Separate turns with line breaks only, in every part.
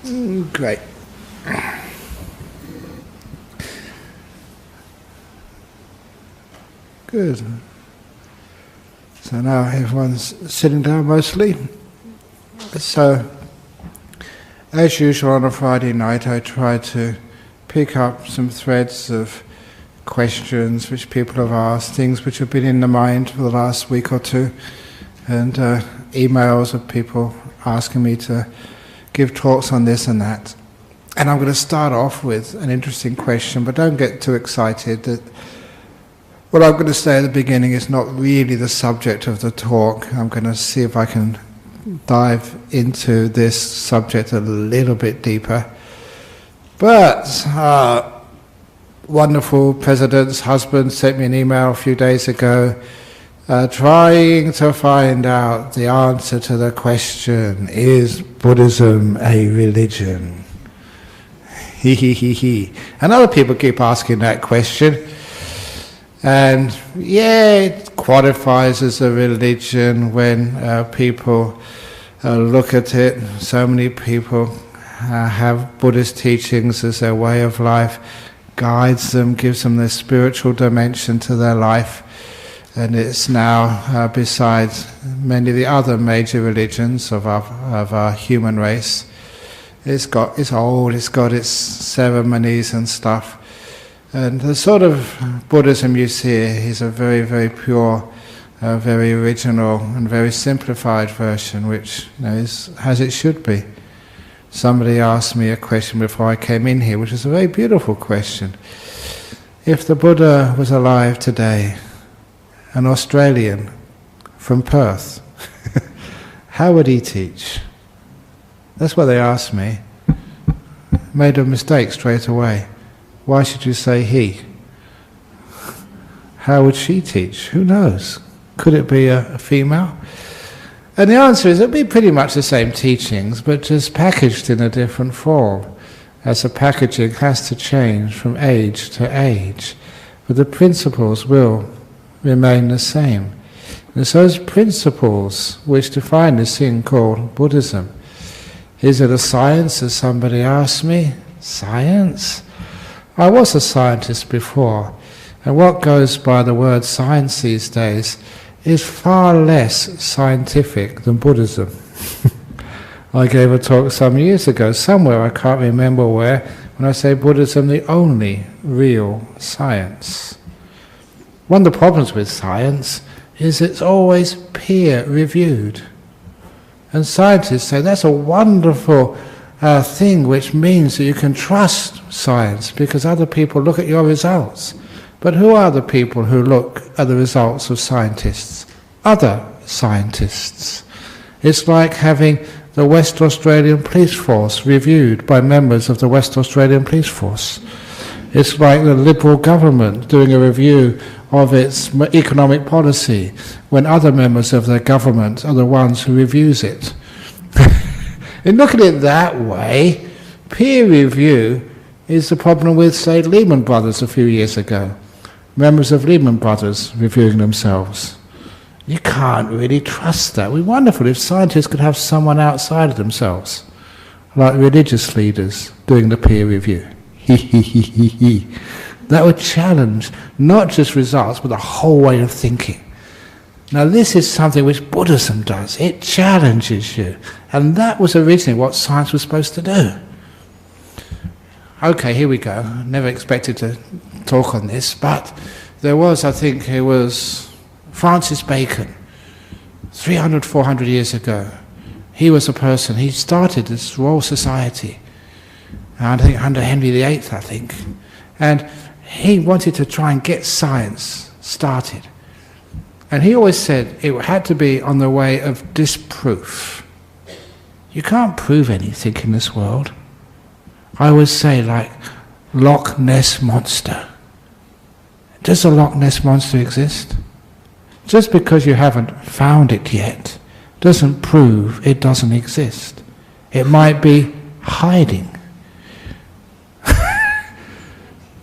Great. Good. So now everyone's sitting down mostly. So, as usual on a Friday night, I try to pick up some threads of questions which people have asked, things which have been in the mind for the last week or two, and emails of people asking me to give talks on this and that. And I'm going to start off with an interesting question, but don't get too excited. That what I'm going to say at the beginning is not really the subject of the talk. I'm going to see if I can dive into this subject a little bit deeper. But wonderful president's husband sent me an email a few days ago trying to find out the answer to the question, is Buddhism a religion? He. And other people keep asking that question. And yeah, it qualifies as a religion when people look at it. So many people have Buddhist teachings as their way of life, guides them, gives them this spiritual dimension to their life. And it's now, besides many of the other major religions of our human race, it's old, it's got its ceremonies and stuff. And the sort of Buddhism you see is a very, very pure, very original and very simplified version, which is as it should be. Somebody asked me a question before I came in here, which is a very beautiful question. If the Buddha was alive today, an Australian from Perth, how would he teach? That's what they asked me. Made a mistake straight away. Why should you say he? How would she teach? Who knows? Could it be a female? And the answer is it'd be pretty much the same teachings, but just packaged in a different form, as the packaging has to change from age to age. But the principles will remain the same. And it's those principles which define this thing called Buddhism. Is it a science, as somebody asked me? Science? I was a scientist before, and what goes by the word science these days is far less scientific than Buddhism. I gave a talk some years ago, somewhere, I can't remember where, when I say Buddhism, the only real science. One of the problems with science is it's always peer-reviewed. And scientists say that's a wonderful thing, which means that you can trust science because other people look at your results. But who are the people who look at the results of scientists? Other scientists. It's like having the West Australian Police Force reviewed by members of the West Australian Police Force. It's like the Liberal government doing a review of its economic policy when other members of the government are the ones who reviews it. And look at it that way, peer review is the problem with, say, Lehman Brothers a few years ago. Members of Lehman Brothers reviewing themselves. You can't really trust that. It would be wonderful if scientists could have someone outside of themselves, like religious leaders doing the peer review. That would challenge not just results, but the whole way of thinking. Now this is something which Buddhism does. It challenges you. And that was originally what science was supposed to do. Okay, here we go. Never expected to talk on this, but there was, I think it was Francis Bacon, 300, 400 years ago. He was a person, he started this Royal Society, I think under Henry VIII, I think. And he wanted to try and get science started. And he always said it had to be on the way of disproof. You can't prove anything in this world. I always say, like, Loch Ness Monster. Does the Loch Ness Monster exist? Just because you haven't found it yet doesn't prove it doesn't exist. It might be hiding.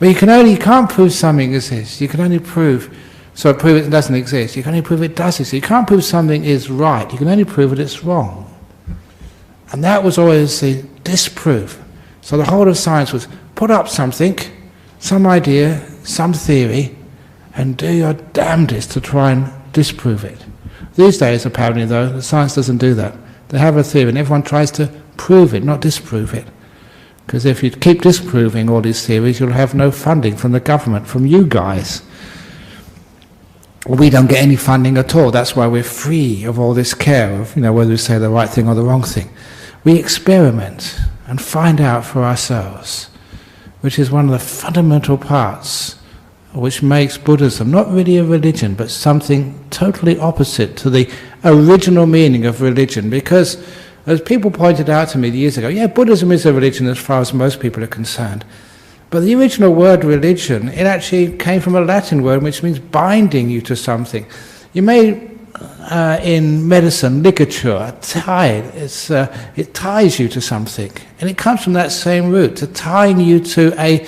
But you can't prove something exists. You can only prove it doesn't exist. You can only prove it does exist. You can't prove something is right. You can only prove that it's wrong. And that was always the disprove. So the whole of science was put up something, some idea, some theory, and do your damnedest to try and disprove it. These days, apparently, though, science doesn't do that. They have a theory, and everyone tries to prove it, not disprove it. Because if you keep disproving all these theories, you'll have no funding from the government, from you guys. We don't get any funding at all. That's why we're free of all this care of, whether we say the right thing or the wrong thing. We experiment and find out for ourselves, which is one of the fundamental parts which makes Buddhism not really a religion, but something totally opposite to the original meaning of religion. Because, as people pointed out to me years ago, yeah, Buddhism is a religion as far as most people are concerned. But the original word religion, it actually came from a Latin word which means binding you to something. You may, in medicine, ligature, tied, it ties you to something. And it comes from that same root, to tying you to a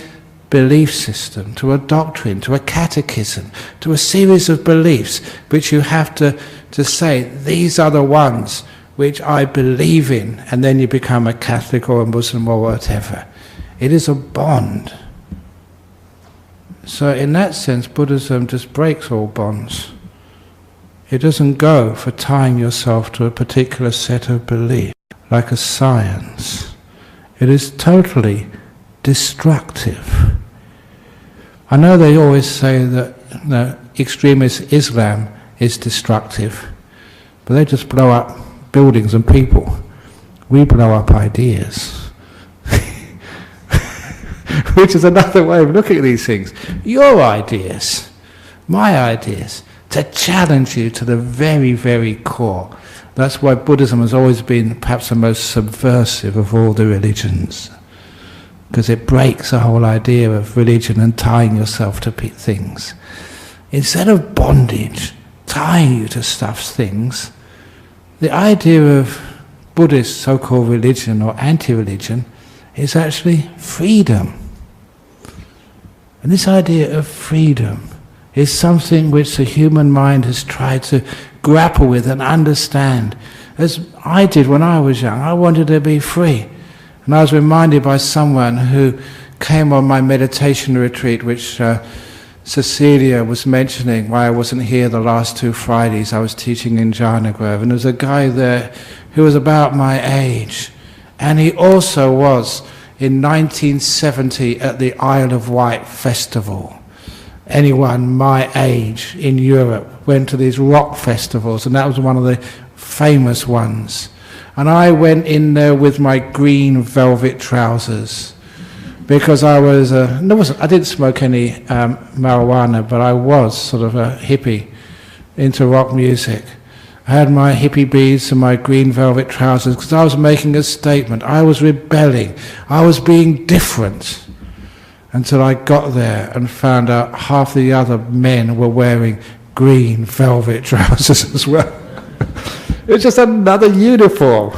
belief system, to a doctrine, to a catechism, to a series of beliefs which you have to say, these are the ones which I believe in, and then you become a Catholic or a Muslim or whatever. It is a bond. So in that sense, Buddhism just breaks all bonds. It doesn't go for tying yourself to a particular set of beliefs, like a science. It is totally destructive. I know they always say that extremist Islam is destructive, but they just blow up buildings and people. We blow up ideas. Which is another way of looking at these things. Your ideas, my ideas, to challenge you to the very, very core. That's why Buddhism has always been perhaps the most subversive of all the religions. Because it breaks the whole idea of religion and tying yourself to things. Instead of bondage, tying you to things, the idea of Buddhist so-called religion or anti-religion is actually freedom. And this idea of freedom is something which the human mind has tried to grapple with and understand. As I did when I was young, I wanted to be free. And I was reminded by someone who came on my meditation retreat, which Cecilia was mentioning why I wasn't here the last 2 Fridays. I was teaching in Jhana Grove, and there was a guy there who was about my age. And he also was in 1970 at the Isle of Wight festival. Anyone my age in Europe went to these rock festivals, and that was one of the famous ones. And I went in there with my green velvet trousers because I was I didn't smoke any marijuana, but I was sort of a hippie into rock music. I had my hippie beads and my green velvet trousers because I was making a statement. I was rebelling. I was being different. Until I got there and found out half the other men were wearing green velvet trousers as well. It was just another uniform.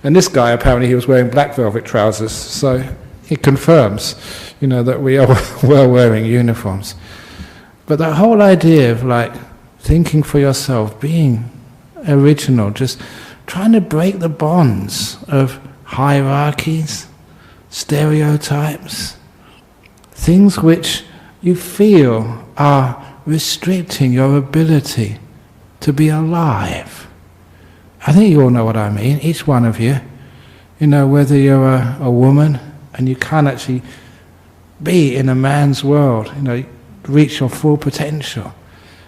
And this guy, apparently he was wearing black velvet trousers, so it confirms, that we are well wearing uniforms. But that whole idea of thinking for yourself, being original, just trying to break the bonds of hierarchies, stereotypes, things which you feel are restricting your ability to be alive. I think you all know what I mean, each one of you. Whether you're a woman and you can't actually be in a man's world, reach your full potential.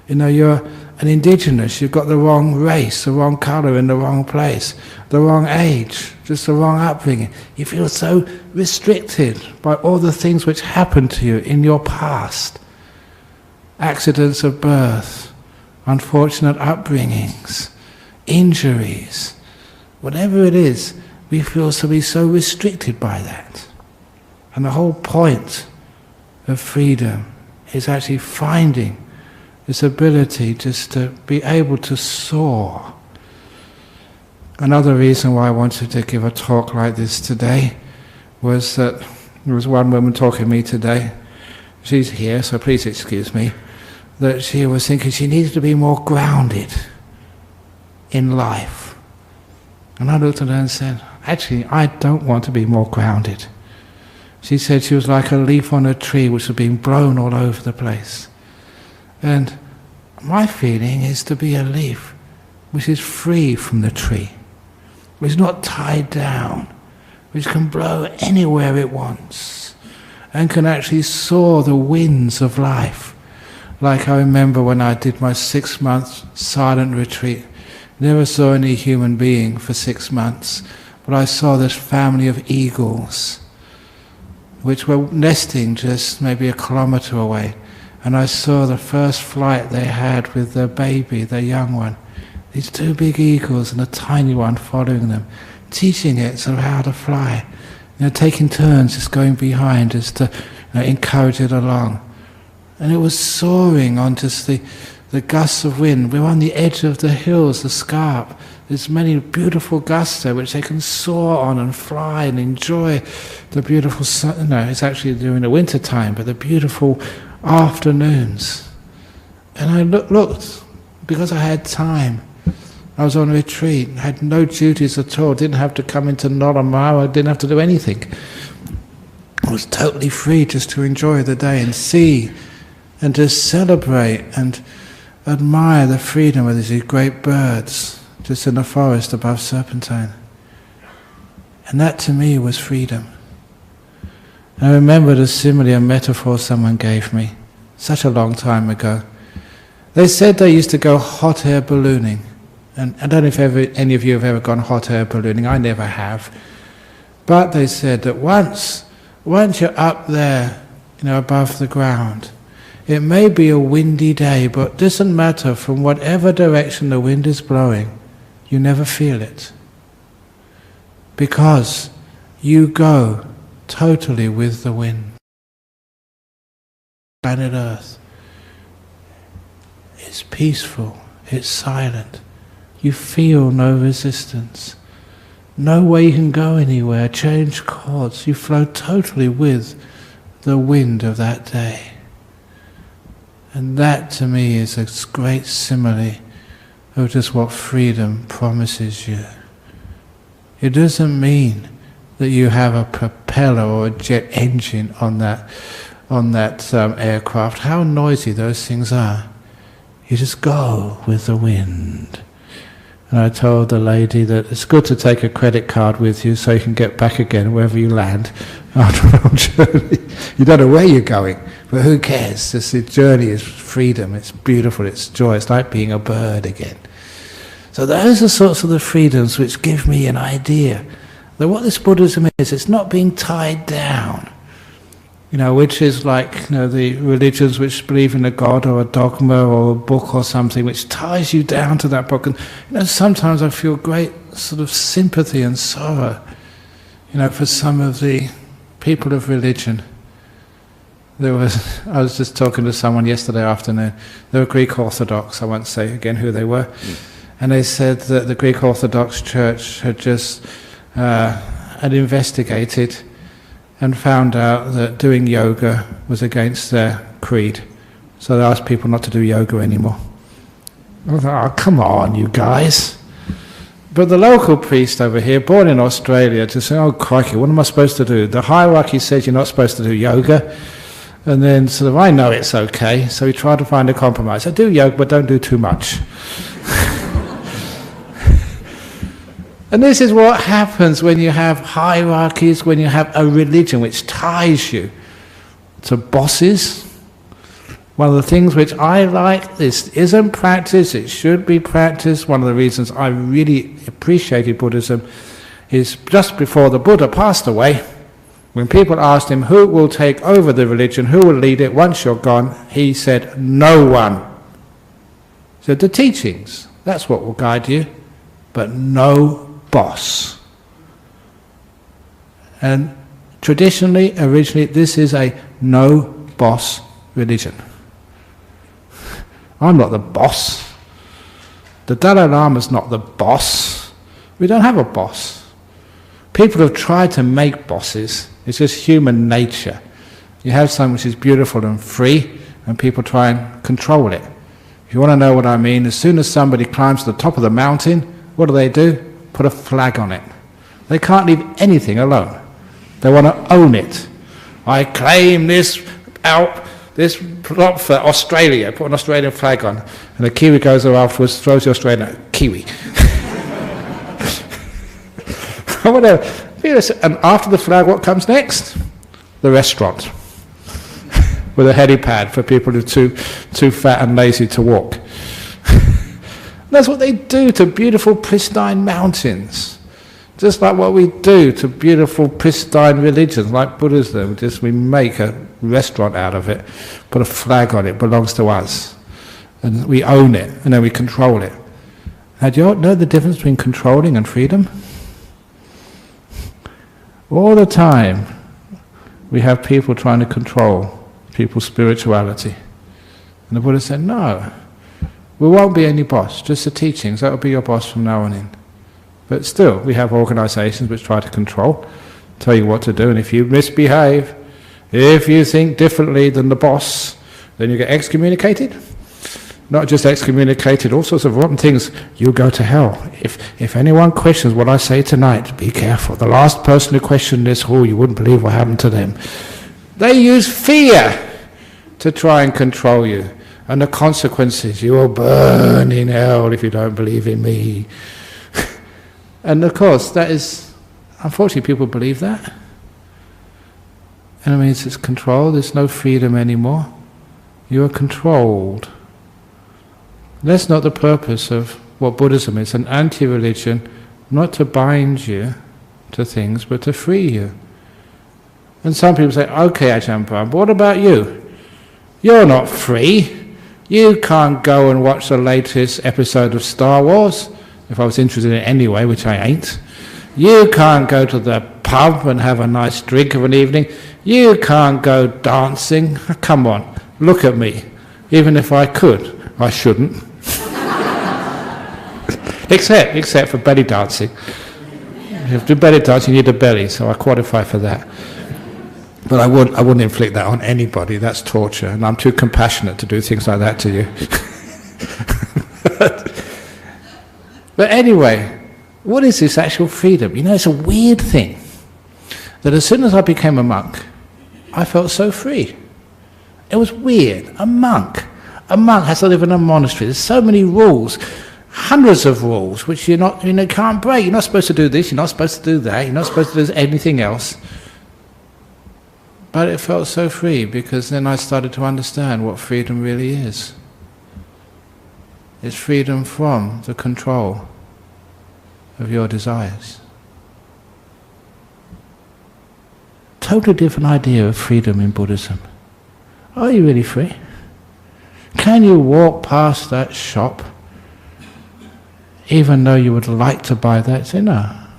You're an indigenous, you've got the wrong race, the wrong colour in the wrong place, the wrong age, just the wrong upbringing. You feel so restricted by all the things which happened to you in your past. Accidents of birth, unfortunate upbringings, injuries, whatever it is, we feel to be so restricted by that. And the whole point of freedom is actually finding this ability just to be able to soar. Another reason why I wanted to give a talk like this today was that there was one woman talking to me today. She's here, so please excuse me. That she was thinking she needed to be more grounded in life. And I looked at her and said, actually, I don't want to be more grounded. She said she was like a leaf on a tree which had been blown all over the place. And my feeling is to be a leaf which is free from the tree, which is not tied down, which can blow anywhere it wants, and can actually soar the winds of life. Like I remember when I did my 6-month silent retreat, never saw any human being for 6 months, but I saw this family of eagles which were nesting just maybe 1 kilometer away, and I saw the first flight they had with their baby, their young one, these 2 big eagles and a tiny one following them, teaching it sort of how to fly, taking turns just going behind just to encourage it along. And it was soaring on just the gusts of wind. We were on the edge of the hills, the scarp. There's many beautiful gusts there which they can soar on and fly and enjoy the beautiful sun. No, it's actually during the winter time, but the beautiful afternoons. And I looked, because I had time. I was on retreat, had no duties at all, didn't have to come into Noramara, didn't have to do anything. I was totally free just to enjoy the day and see and to celebrate and admire the freedom of these great birds just in the forest above Serpentine. And that to me was freedom. I remembered a simile, a metaphor someone gave me such a long time ago. They said they used to go hot air ballooning. And I don't know if any of you have ever gone hot air ballooning. I never have. But they said that once you're up there, above the ground, it may be a windy day, but it doesn't matter from whatever direction the wind is blowing, you never feel it. Because you go totally with the wind. Planet Earth. It's peaceful, it's silent. You feel no resistance. No way you can go anywhere, change course. You flow totally with the wind of that day. And that to me is a great simile of just what freedom promises you. It doesn't mean that you have a propeller or a jet engine on that aircraft. How noisy those things are. You just go with the wind. And I told the lady that it's good to take a credit card with you so you can get back again wherever you land after a long journey. You don't know where you're going, but who cares? Just the journey is freedom, it's beautiful, it's joy, it's like being a bird again. So those are sorts of the freedoms which give me an idea that what this Buddhism is, it's not being tied down. Which is like the religions which believe in a god or a dogma or a book or something which ties you down to that book. And sometimes I feel great sort of sympathy and sorrow, for some of the people of religion. I was just talking to someone yesterday afternoon. They were Greek Orthodox. I won't say again who they were. And they said that the Greek Orthodox Church had just had investigated and found out that doing yoga was against their creed. So they asked people not to do yoga anymore. I thought, oh, come on, you guys. But the local priest over here, born in Australia, just said, oh, crikey, what am I supposed to do? The hierarchy says you're not supposed to do yoga. And then sort of, I know it's okay, so we tried to find a compromise. I do yoga, but don't do too much. And this is what happens when you have hierarchies, when you have a religion which ties you to bosses. One of the things which I like, this isn't practice, it should be practiced. One of the reasons I really appreciated Buddhism is just before the Buddha passed away, when people asked him who will take over the religion, who will lead it once you're gone, he said, no one. He said, the teachings, that's what will guide you, but no boss. And traditionally, originally, this is a no-boss religion. I'm not the boss. The Dalai Lama's not the boss. We don't have a boss. People have tried to make bosses. It's just human nature. You have something which is beautiful and free, and people try and control it. If you want to know what I mean, as soon as somebody climbs to the top of the mountain, what do? Put a flag on it. They can't leave anything alone. They want to own it. I claim this plot for Australia, put an Australian flag on, and the Kiwi goes there afterwards, throws the Australian Kiwi. Whatever. And after the flag, what comes next? The restaurant. With a helipad for people who are too fat and lazy to walk. That's what they do to beautiful, pristine mountains. Just like what we do to beautiful, pristine religions like Buddhism. Just we make a restaurant out of it, put a flag on it, belongs to us. And we own it, and then we control it. Now, do you know the difference between controlling and freedom? All the time, we have people trying to control people's spirituality. And the Buddha said, no, we won't be any boss, just the teachings, that will be your boss from now on in. But still, we have organizations which try to control, tell you what to do, and if you misbehave, if you think differently than the boss, then you get excommunicated. Not just excommunicated, all sorts of rotten things. You go to hell. If anyone questions what I say tonight, be careful. The last person who questioned this, you wouldn't believe what happened to them. They use fear to try and control you. And the consequences, you will burn in hell if you don't believe in me. And of course, that is, unfortunately people believe that. And it means it's control, there's no freedom anymore. You are controlled. That's not the purpose of what Buddhism is, an anti-religion, not to bind you to things, but to free you. And some people say, okay, Ajahn Brahm, but what about you? You're not free. You can't go and watch the latest episode of Star Wars, if I was interested in it anyway, which I ain't. You can't go to the pub and have a nice drink of an evening. You can't go dancing. Come on, look at me. Even if I could, I shouldn't. Except for belly dancing. If you do belly dancing, you need a belly, so I qualify for that. But I wouldn't inflict that on anybody. That's torture, and I'm too compassionate to do things like that to you. But anyway, what is this actual freedom? You know, it's a weird thing that as soon as I became a monk, I felt so free. It was weird. A monk has to live in a monastery. There's so many rules, hundreds of rules, which you can't break. You're not supposed to do this. You're not supposed to do that. You're not supposed to do anything else. But it felt so free because then I started to understand what freedom really is. It's freedom from the control of your desires. Totally different idea of freedom in Buddhism. Are you really free? Can you walk past that shop even though you would like to buy that? Say, no,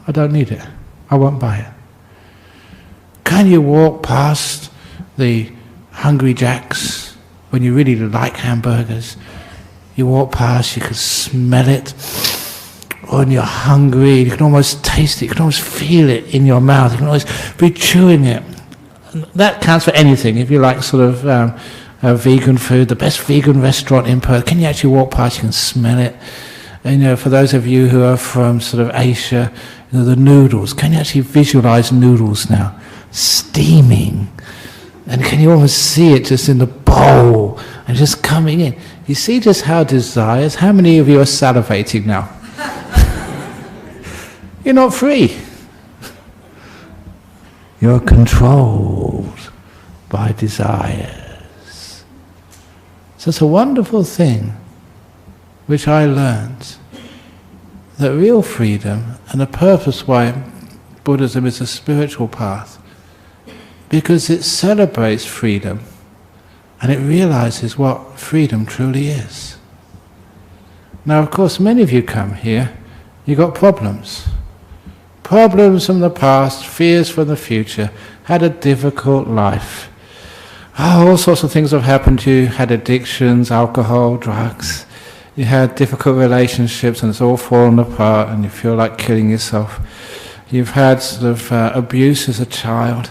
I don't need it. I won't buy it. Can you walk past the Hungry Jacks when you really like hamburgers? You walk past, you can smell it, when you're hungry, you can almost taste it, you can almost feel it in your mouth, you can almost be chewing it. That counts for anything. If you like sort of vegan food, the best vegan restaurant in Perth, can you actually walk past, you can smell it? And for those of you who are from sort of Asia, the noodles, can you actually visualize noodles now? Steaming. And can you almost see it just in the bowl and just coming in? You see just how desires, how many of you are salivating now? You're not free. You're controlled by desires. So it's a wonderful thing which I learned, that real freedom and the purpose why Buddhism is a spiritual path, because it celebrates freedom and it realizes what freedom truly is. Now, of course, many of you come here, you've got problems. Problems from the past, fears from the future, had a difficult life. All sorts of things have happened to you, had addictions, alcohol, drugs. You had difficult relationships and it's all fallen apart and you feel like killing yourself. You've had sort of abuse as a child.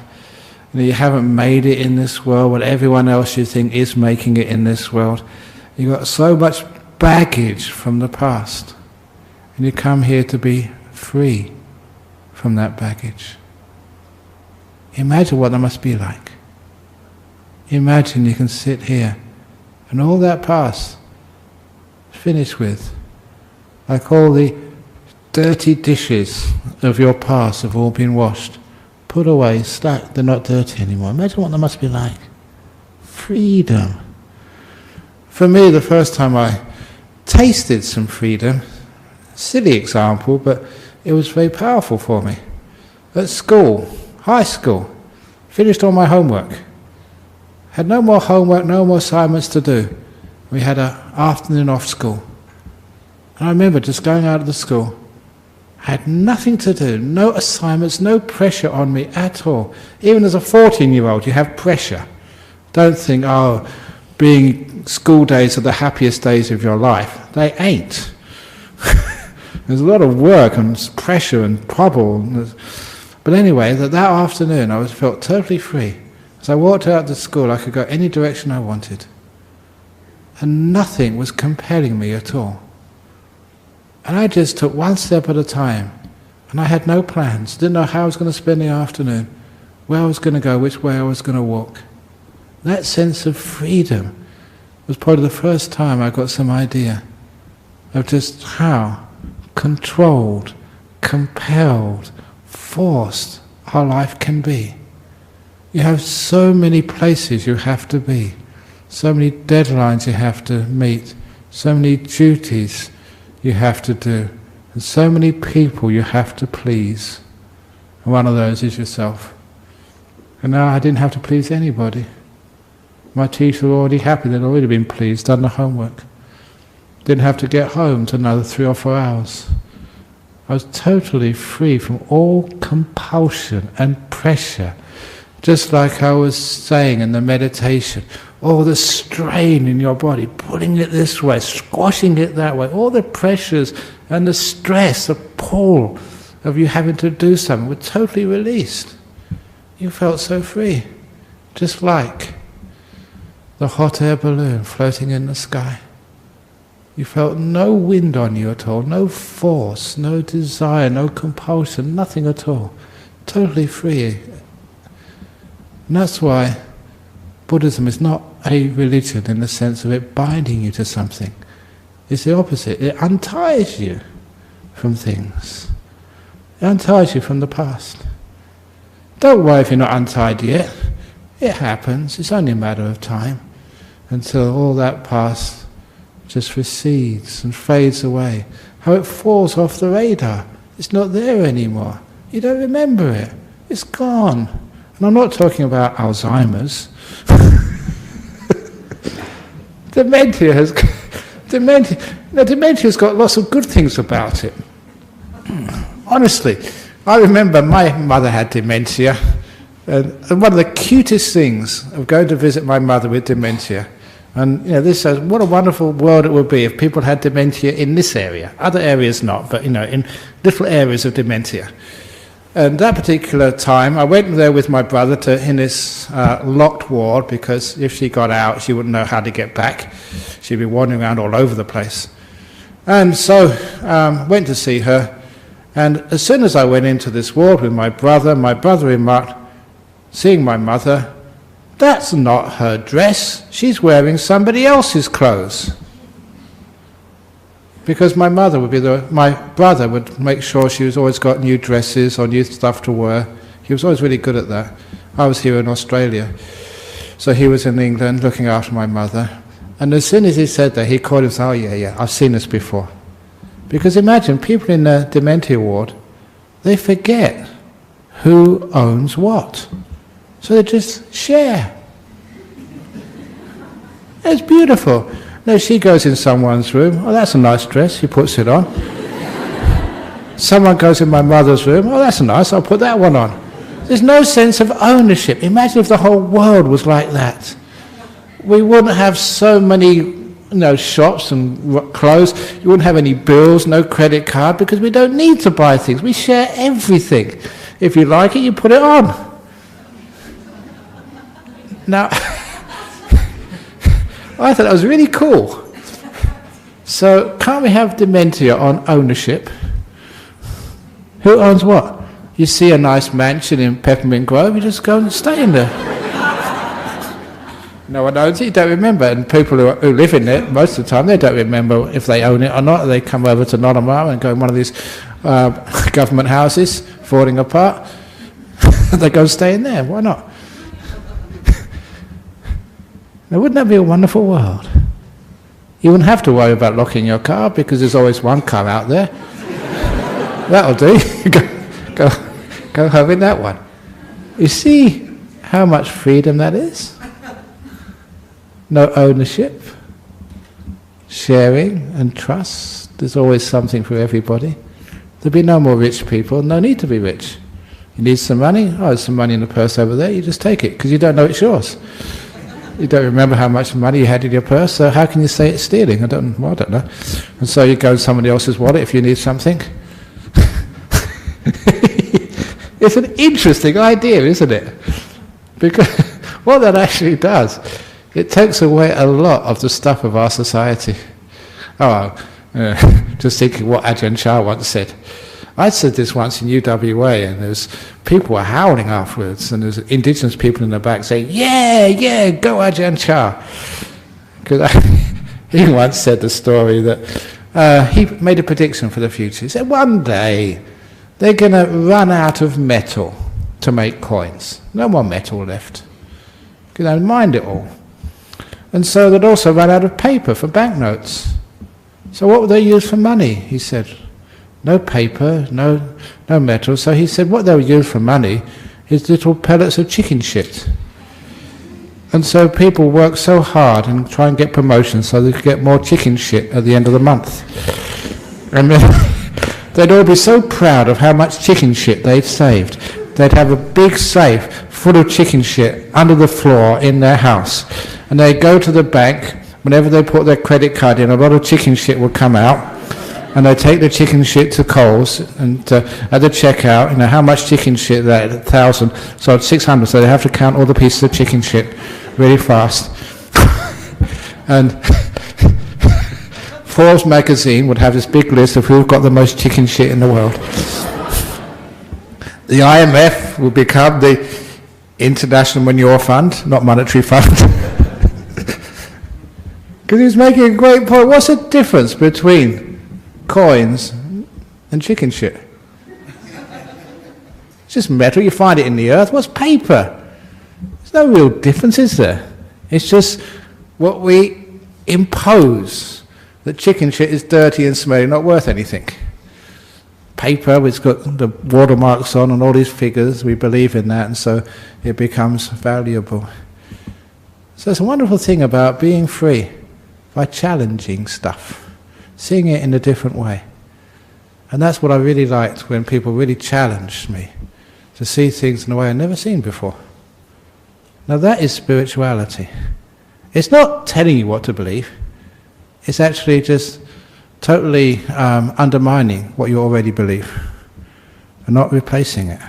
You haven't made it in this world, but everyone else you think is making it in this world. You've got so much baggage from the past. And you come here to be free from that baggage. Imagine what that must be like. Imagine you can sit here and all that past finished with, like all the dirty dishes of your past have all been washed, put away, stacked, they're not dirty anymore. Imagine what that must be like. Freedom. For me, the first time I tasted some freedom, silly example, but it was very powerful for me. At school, high school, finished all my homework. Had no more homework, no more assignments to do. We had an afternoon off school. And I remember just going out of the school. Had nothing to do, no assignments, no pressure on me at all. Even as a 14-year-old, you have pressure. Don't think, oh, being school days are the happiest days of your life. They ain't. There's a lot of work and pressure and trouble. But anyway, that afternoon I felt totally free. As I walked out to school, I could go any direction I wanted. And nothing was compelling me at all. And I just took one step at a time. And I had no plans. Didn't know how I was going to spend the afternoon, where I was going to go, which way I was going to walk. That sense of freedom was probably the first time I got some idea of just how controlled, compelled, forced our life can be. You have so many places you have to be, so many deadlines you have to meet, so many duties you have to do, and so many people you have to please. And one of those is yourself. And now I didn't have to please anybody. My teacher were already happy, they'd already been pleased, done the homework. Didn't have to get home to another 3 or 4 hours. I was totally free from all compulsion and pressure. Just like I was saying in the meditation, all the strain in your body, pulling it this way, squashing it that way, all the pressures and the stress, the pull of you having to do something were totally released. You felt so free, just like the hot air balloon floating in the sky. You felt no wind on you at all, no force, no desire, no compulsion, nothing at all. Totally free. And that's why Buddhism is not a religion in the sense of it binding you to something. It's the opposite. It unties you from things. It unties you from the past. Don't worry if you're not untied yet. It happens. It's only a matter of time until all that past just recedes and fades away. How it falls off the radar. It's not there anymore. You don't remember it. It's gone. And I'm not talking about Alzheimer's. Dementia's got lots of good things about it. Honestly, I remember my mother had dementia, and one of the cutest things of going to visit my mother with dementia, and this says what a wonderful world it would be if people had dementia in this area. Other areas not, but in little areas of dementia. And that particular time, I went there with my brother in this locked ward, because if she got out, she wouldn't know how to get back. She'd be wandering around all over the place. And so went to see her. And as soon as I went into this ward with my brother remarked, seeing my mother, "That's not her dress. She's wearing somebody else's clothes." Because my brother would make sure she was always got new dresses or new stuff to wear. He was always really good at that. I was here in Australia, so he was in England looking after my mother. And as soon as he said that, he called himself, "Oh yeah, I've seen this before." Because imagine, people in the dementia ward, they forget who owns what. So they just share. It's beautiful. No, she goes in someone's room. "Oh, that's a nice dress." She puts it on. Someone goes in my mother's room. "Oh, that's nice. I'll put that one on." There's no sense of ownership. Imagine if the whole world was like that. We wouldn't have so many, shops and clothes. You wouldn't have any bills, no credit card, because we don't need to buy things. We share everything. If you like it, you put it on. Now, I thought that was really cool. So can't we have dementia on ownership? Who owns what? You see a nice mansion in Peppermint Grove, you just go and stay in there. No one owns it, you don't remember. And people who live in it, most of the time, they don't remember if they own it or not. They come over to Nottingham and go in one of these government houses, falling apart. They go and stay in there, why not? Now, wouldn't that be a wonderful world? You wouldn't have to worry about locking your car because there's always one car out there. That'll do. Go home in that one. You see how much freedom that is? No ownership, sharing and trust. There's always something for everybody. There'll be no more rich people, no need to be rich. You need some money? Oh, there's some money in the purse over there, you just take it, because you don't know it's yours. You don't remember how much money you had in your purse, so how can you say it's stealing? I don't know. And so you go to somebody else's wallet if you need something. It's an interesting idea, isn't it? Because what that actually does, it takes away a lot of the stuff of our society. Just thinking what Ajahn Chah once said. I said this once in UWA, and there's people were howling afterwards, and there's indigenous people in the back saying, yeah, go Ajahn Chah. Because he once said the story that he made a prediction for the future. He said, one day they're going to run out of metal to make coins. No more metal left. Mind it all. And so they'd also run out of paper for banknotes. So what would they use for money? He said, no paper, no metal. So he said what they would use for money is little pellets of chicken shit. And so people work so hard and try and get promotions so they could get more chicken shit at the end of the month. And they'd all be so proud of how much chicken shit they'd saved. They'd have a big safe full of chicken shit under the floor in their house. And they'd go to the bank, whenever they put their credit card in, a lot of chicken shit would come out, and they'd take the chicken shit to Coles, and at the checkout, how much chicken shit that, 1,000, so it's 600, so they have to count all the pieces of chicken shit really fast. And Forbes magazine would have this big list of who've got the most chicken shit in the world. The IMF would become the International Manure Fund, not Monetary Fund. Because he's making a great point. What's the difference between coins and chicken shit? It's just metal, you find it in the earth. What's paper? There's no real difference, is there? It's just what we impose, that chicken shit is dirty and smelly, not worth anything. Paper, it's got the watermarks on and all these figures, we believe in that, and so it becomes valuable. So it's a wonderful thing about being free, by challenging stuff, seeing it in a different way. And that's what I really liked when people really challenged me to see things in a way I'd never seen before. Now that is spirituality. It's not telling you what to believe, it's actually just totally undermining what you already believe and not replacing it.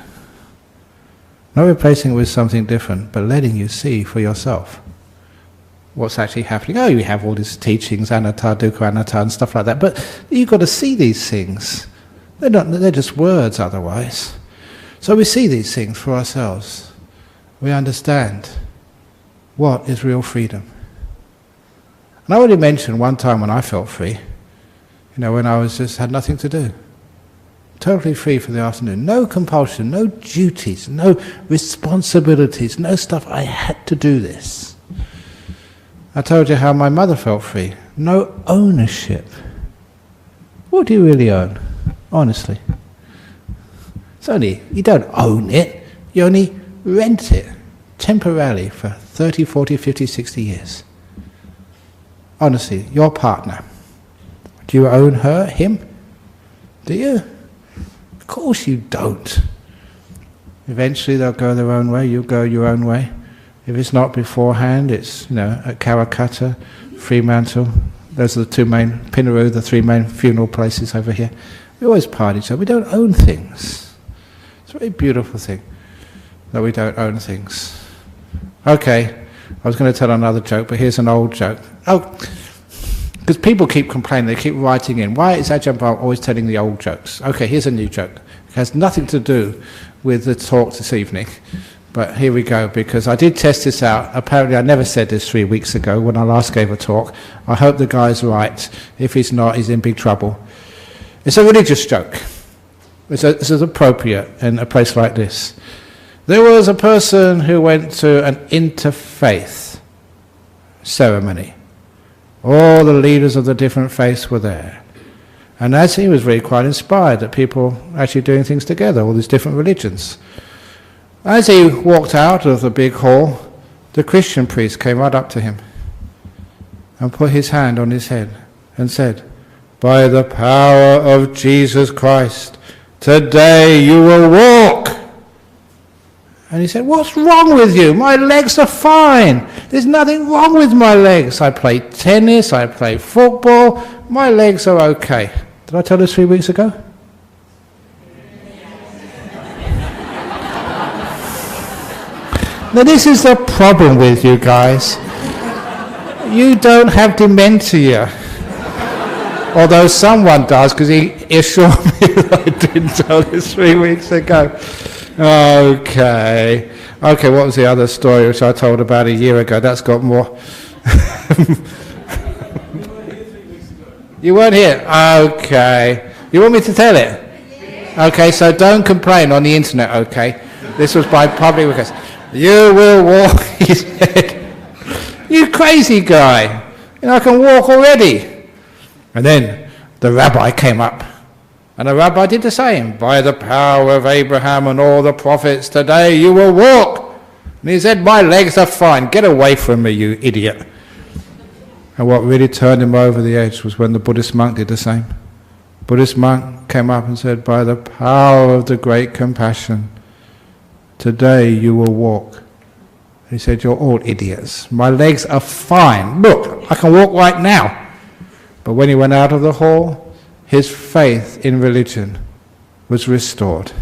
Not replacing it with something different, but letting you see for yourself what's actually happening. Oh, you have all these teachings, anatta, dukkha, anatta, and stuff like that, but you've got to see these things. They're just words otherwise. So we see these things for ourselves. We understand what is real freedom. And I already mentioned one time when I felt free, when I had nothing to do. Totally free for the afternoon. No compulsion, no duties, no responsibilities, no stuff. I had to do this. I told you how my mother felt free. No ownership. What do you really own? Honestly. You don't own it. You only rent it temporarily for 30, 40, 50, 60 years. Honestly, your partner. Do you own her, him? Do you? Of course you don't. Eventually they'll go their own way, you'll go your own way. If it's not beforehand, it's, at Karakata, Fremantle, those are the two main, Pinaroo, the three main funeral places over here. We always part each other. We don't own things. It's a very beautiful thing that we don't own things. Okay, I was going to tell another joke, but here's an old joke. Because people keep complaining, they keep writing in. Why is Ajahn Brahm always telling the old jokes? Okay, here's a new joke. It has nothing to do with the talk this evening. But here we go, because I did test this out. Apparently I never said this 3 weeks ago when I last gave a talk. I hope the guy's right. If he's not, he's in big trouble. It's a religious joke. This is appropriate in a place like this. There was a person who went to an interfaith ceremony. All the leaders of the different faiths were there. And as he was really quite inspired that people are actually doing things together, all these different religions. As he walked out of the big hall, the Christian priest came right up to him and put his hand on his head and said, "By the power of Jesus Christ, today you will walk." And he said, "What's wrong with you? My legs are fine. There's nothing wrong with my legs. I play tennis, I play football. My legs are okay." Did I tell this 3 weeks ago? Now this is the problem with you guys. You don't have dementia. Although someone does, because he assured me that I didn't tell this 3 weeks ago. Okay, what was the other story which I told about a year ago? That's got more. You weren't here? Okay. You want me to tell it? Okay, so don't complain on the internet, okay? This was by public request. "You will walk," he said. "You crazy guy. I can walk already." And then the rabbi came up. And the rabbi did the same. "By the power of Abraham and all the prophets, today you will walk." And he said, "My legs are fine. Get away from me, you idiot." And what really turned him over the edge was when the Buddhist monk did the same. Buddhist monk came up and said, "By the power of the great compassion, today you will walk." And he said, "You're all idiots. My legs are fine. Look, I can walk right now." But when he went out of the hall, his faith in religion was restored.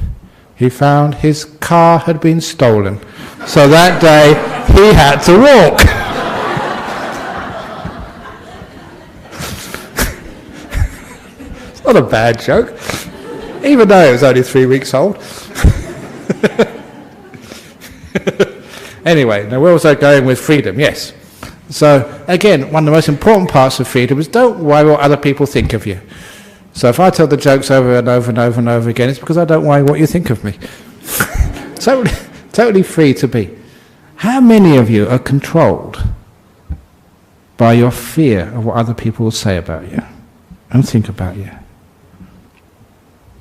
He found his car had been stolen. So that day, he had to walk. It's not a bad joke, even though it was only 3 weeks old. Anyway, now where was I going with freedom? Yes. So, again, one of the most important parts of freedom is don't worry what other people think of you. So if I tell the jokes over and over and over and over again, it's because I don't worry what you think of me. Totally free to be. How many of you are controlled by your fear of what other people will say about you and think about you?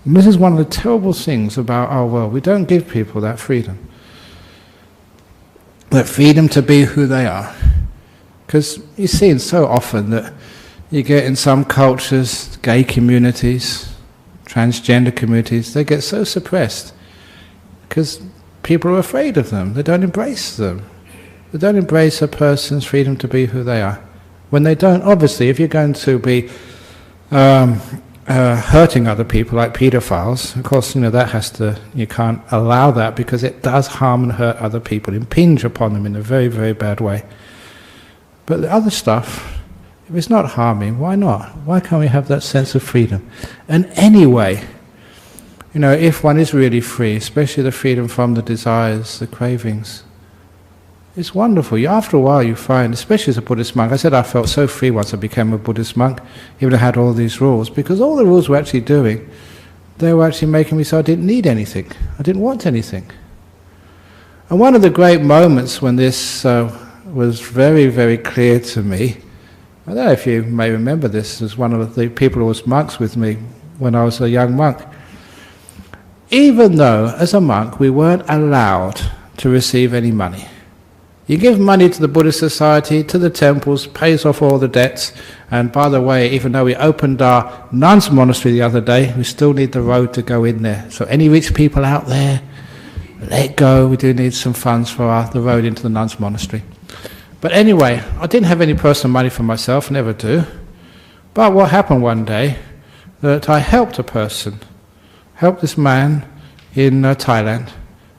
And this is one of the terrible things about our world. We don't give people that freedom. That freedom to be who they are. Because you see so often that you get in some cultures, gay communities, transgender communities, they get so suppressed because people are afraid of them. They don't embrace them. They don't embrace a person's freedom to be who they are. When they don't, obviously, if you're going to be hurting other people like pedophiles, of course, that has to, you can't allow that because it does harm and hurt other people, impinge upon them in a very, very bad way. But the other stuff, if it's not harming, why not? Why can't we have that sense of freedom? And anyway, if one is really free, especially the freedom from the desires, the cravings, it's wonderful. After a while you find, especially as a Buddhist monk, I said I felt so free once I became a Buddhist monk, even though I had all these rules, because all the rules were actually doing, they were actually making me so I didn't need anything. I didn't want anything. And one of the great moments when this was very, very clear to me, I don't know if you may remember this, as one of the people who was monks with me when I was a young monk. Even though, as a monk, we weren't allowed to receive any money. You give money to the Buddhist Society, to the temples, pays off all the debts, and by the way, even though we opened our nuns' monastery the other day, we still need the road to go in there. So any rich people out there, let go, we do need some funds for the road into the nuns' monastery. But anyway, I didn't have any personal money for myself, never do. But what happened one day, that I helped a person, helped this man in Thailand.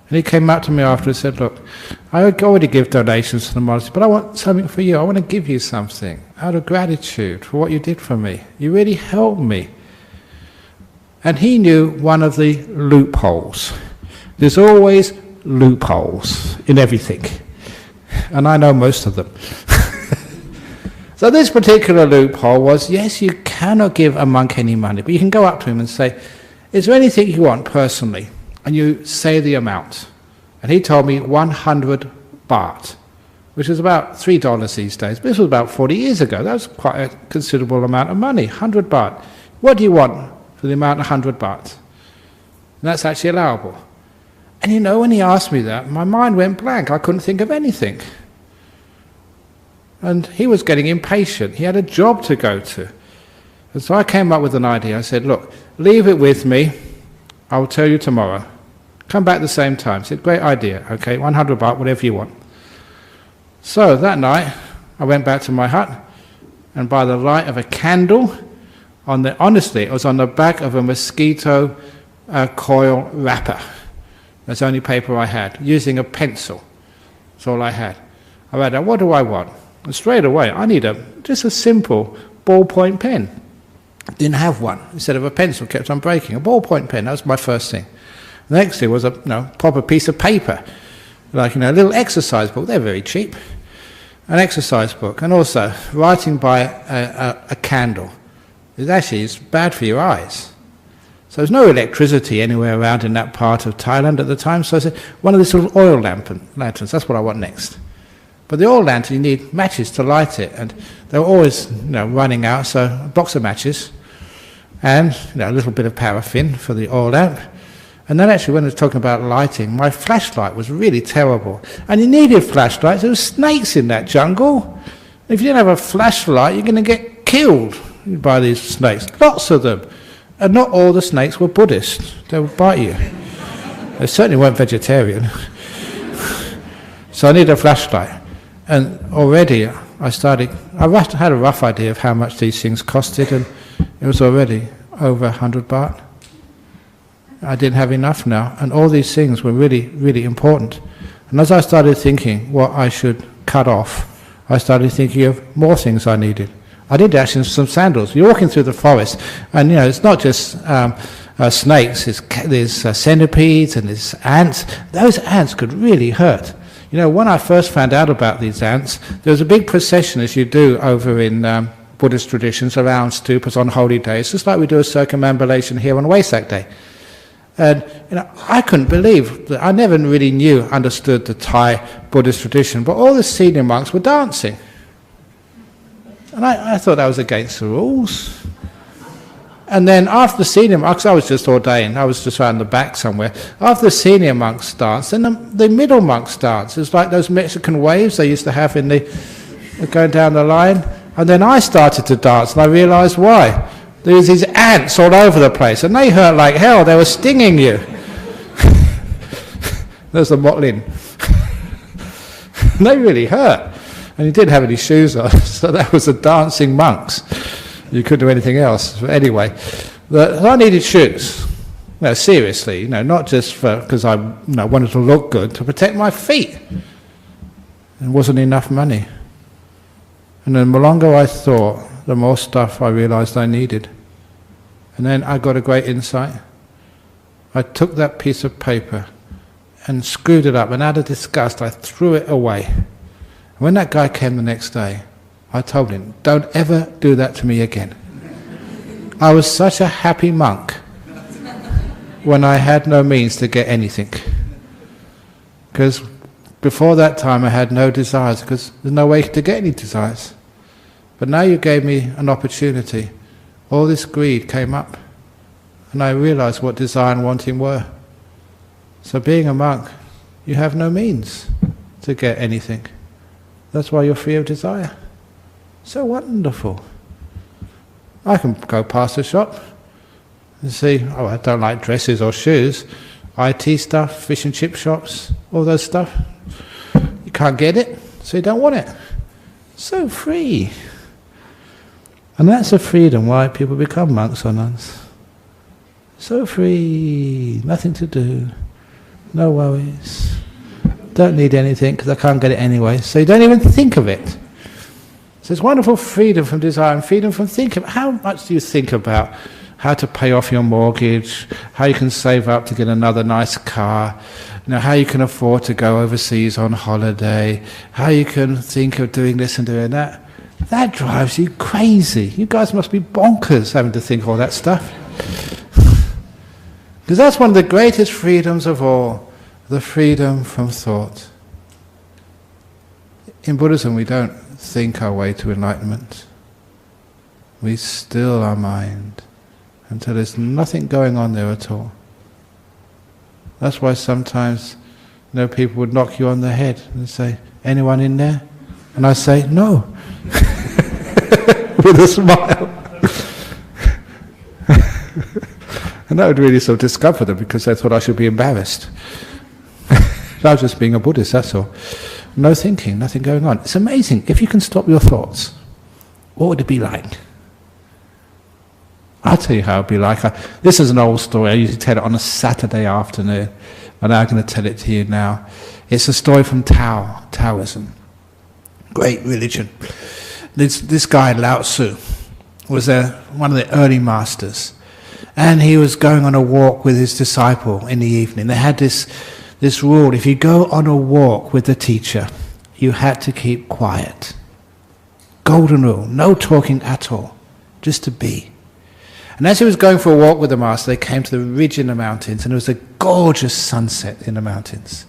And he came up to me after and said, "Look, I already give donations to the monastery, but I want something for you. I want to give you something out of gratitude for what you did for me. You really helped me." And he knew one of the loopholes. There's always loopholes in everything. And I know most of them. So this particular loophole was, yes, you cannot give a monk any money, but you can go up to him and say, is there anything you want personally? And you say the amount. And he told me 100 baht, which is about $3 these days. But this was about 40 years ago. That was quite a considerable amount of money, 100 baht. What do you want for the amount of 100 baht? And that's actually allowable. And you know, when he asked me that, my mind went blank. I couldn't think of anything. And he was getting impatient. He had a job to go to. And so I came up with an idea. I said, look, leave it with me. I will tell you tomorrow. Come back at the same time. I said, great idea. Okay, 100 baht, whatever you want. So that night, I went back to my hut, and by the light of a candle, honestly, it was on the back of a mosquito coil wrapper. That's the only paper I had, using a pencil. That's all I had. I read, what do I want? And straight away, I need just a simple ballpoint pen. Didn't have one. Instead of a pencil, kept on breaking. A ballpoint pen, that was my first thing. The next thing was a proper piece of paper, like a little exercise book. They're very cheap. An exercise book, and also writing by a candle. It's bad for your eyes. So there's no electricity anywhere around in that part of Thailand at the time. So I said, one of these little oil lanterns. That's what I want next. But the oil lantern, you need matches to light it, and they were always running out. So a box of matches, and a little bit of paraffin for the oil lamp. And then actually when I was talking about lighting, my flashlight was really terrible. And you needed flashlights. There were snakes in that jungle. If you didn't have a flashlight, you're going to get killed by these snakes. Lots of them. And not all the snakes were Buddhist. They would bite you. They certainly weren't vegetarian. So I needed a flashlight. And already I had a rough idea of how much these things costed, and it was already over 100 baht. I didn't have enough now, and all these things were really, really important. And as I started thinking what I should cut off, I started thinking of more things I needed. I did actually some sandals. You're walking through the forest, and it's not just snakes. There's centipedes and there's ants. Those ants could really hurt. When I first found out about these ants, there was a big procession, as you do over in Buddhist traditions, around stupas on holy days, just like we do a circumambulation here on Wesak Day. And I couldn't believe that. I never really understood the Thai Buddhist tradition, but all the senior monks were dancing. And I thought that was against the rules. And then after the senior monks, I was just ordained, I was just around the back somewhere. After the senior monks danced, then the middle monks danced. It was like those Mexican waves they used to have going down the line. And then I started to dance, and I realized why. There was these ants all over the place, and they hurt like hell. They were stinging you. There's the motlin. They really hurt. And you didn't have any shoes on, so that was the dancing monks. You couldn't do anything else. But anyway, I needed shoes. Seriously, not just because I wanted to look good, to protect my feet. There wasn't enough money. And then the longer I thought, the more stuff I realized I needed. And then I got a great insight. I took that piece of paper and screwed it up, and out of disgust I threw it away. And when that guy came the next day, I told him, don't ever do that to me again. I was such a happy monk when I had no means to get anything. Because before that time I had no desires, because there's no way to get any desires. But now you gave me an opportunity. All this greed came up, and I realized what desire and wanting were. So being a monk, you have no means to get anything. That's why you're free of desire. So wonderful. I can go past a shop and see, I don't like dresses or shoes, IT stuff, fish and chip shops, all those stuff. You can't get it, so you don't want it. So free. And that's the freedom why people become monks or nuns. So free, nothing to do, no worries. Don't need anything because I can't get it anyway, so you don't even think of it. So it's wonderful freedom from desire and freedom from thinking. How much do you think about how to pay off your mortgage, how you can save up to get another nice car, how you can afford to go overseas on holiday, how you can think of doing this and doing that. That drives you crazy. You guys must be bonkers having to think all that stuff. Because that's one of the greatest freedoms of all, the freedom from thought. In Buddhism, we don't think our way to enlightenment. We still our mind until there's nothing going on there at all. That's why sometimes people would knock you on the head and say, "Anyone in there?" And I say, "No," with a smile. And that would really sort of discomfort them, because they thought I should be embarrassed. I was just being a Buddhist, that's all. No thinking, nothing going on. It's amazing. If you can stop your thoughts, what would it be like? I'll tell you how it would be like. This is an old story. I usually tell it on a Saturday afternoon, but I'm going to tell it to you now. It's a story from Taoism. Great religion. This guy, Lao Tzu, was one of the early masters. And he was going on a walk with his disciple in the evening. They had this rule: if you go on a walk with the teacher, you had to keep quiet. Golden rule: no talking at all, just to be. And as he was going for a walk with the master, they came to the ridge in the mountains, and there was a gorgeous sunset in the mountains.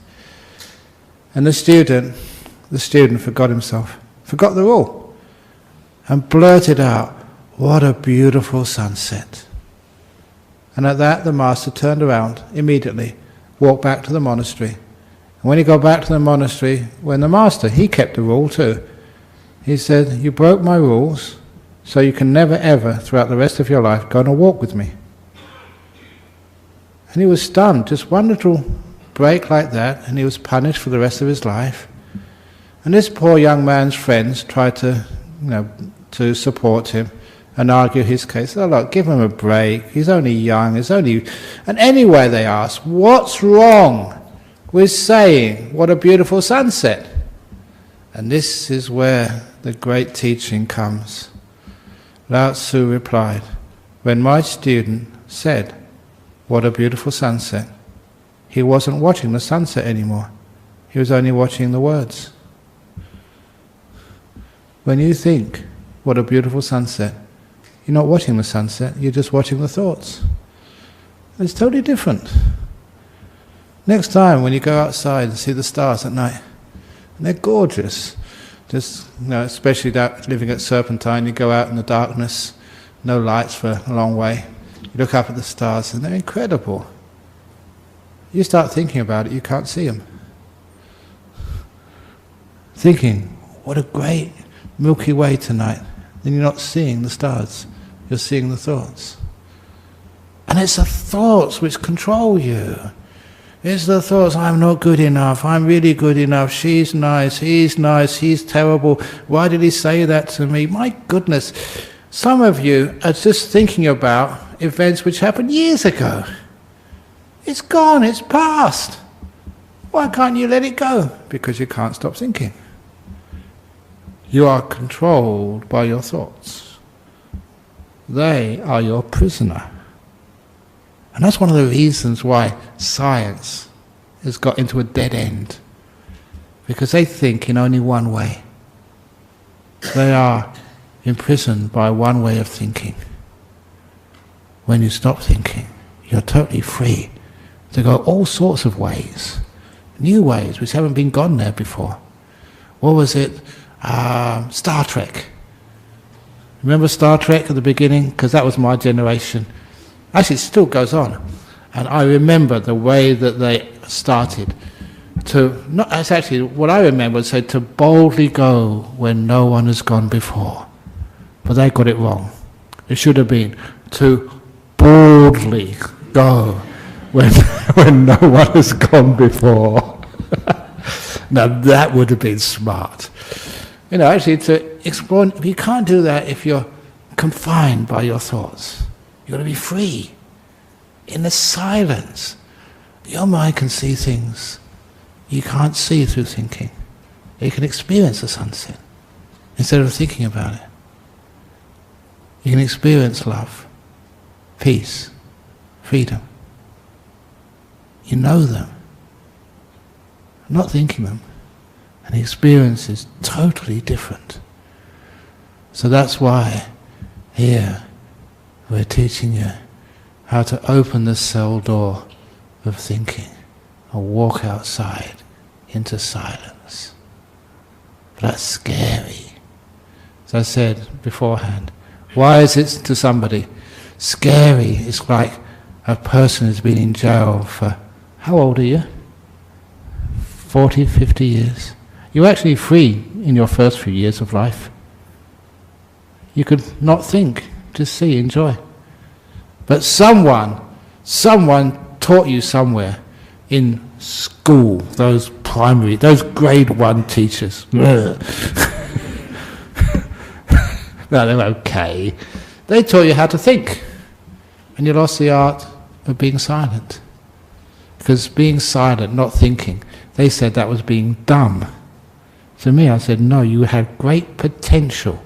And the student forgot himself, forgot the rule, and blurted out, "What a beautiful sunset." And at that, the master turned around immediately, walked back to the monastery. And when he got back to the monastery, he kept the rule too. He said, "You broke my rules, so you can never ever, throughout the rest of your life, go on a walk with me." And he was stunned. Just one little break like that, and he was punished for the rest of his life. And this poor young man's friends tried to support him and argue his case. "Oh, look, give him a break. He's only young. And anyway, they asked, "What's wrong with saying, 'What a beautiful sunset'?" And this is where the great teaching comes. Lao Tzu replied, "When my student said, 'What a beautiful sunset,' he wasn't watching the sunset anymore. He was only watching the words." When you think, "What a beautiful sunset," you're not watching the sunset, you're just watching the thoughts. It's totally different. Next time when you go outside and see the stars at night, and they're gorgeous, especially living at Serpentine, you go out in the darkness, no lights for a long way, you look up at the stars and they're incredible. You start thinking about it, you can't see them. Thinking, "What a great Milky Way tonight," then you're not seeing the stars, you're seeing the thoughts. And it's the thoughts which control you. It's the thoughts, "I'm not good enough, I'm really good enough, she's nice, he's terrible, why did he say that to me?" My goodness, some of you are just thinking about events which happened years ago. It's gone, it's past. Why can't you let it go? Because you can't stop thinking. You are controlled by your thoughts. They are your prisoner. And that's one of the reasons why science has got into a dead end. Because they think in only one way. They are imprisoned by one way of thinking. When you stop thinking, you're totally free to go all sorts of ways. New ways which haven't been gone there before. What was it? Star Trek. Remember Star Trek at the beginning? Because that was my generation. Actually, it still goes on. And I remember the way that they started that's actually what I remember, said to boldly go when no one has gone before. But they got it wrong. It should have been to boldly go when no one has gone before. Now that would have been smart. Actually to explore, you can't do that if you're confined by your thoughts. You've got to be free. In the silence, your mind can see things you can't see through thinking. You can experience the sunset instead of thinking about it. You can experience love peace, freedom. You know them, not thinking them, and the experience is totally different. So that's why here we're teaching you how to open the cell door of thinking and walk outside into silence. But that's scary. As I said beforehand, why is it to somebody scary? It's like a person who's been in jail for, how old are you? 40, 50 years. You're actually free in your first few years of life. You could not think, just see, enjoy. But someone taught you somewhere in school, those grade 1 teachers. No, they're okay. They taught you how to think, and you lost the art of being silent. Because being silent, not thinking, they said that was being dumb. To me, I said, no, you had great potential,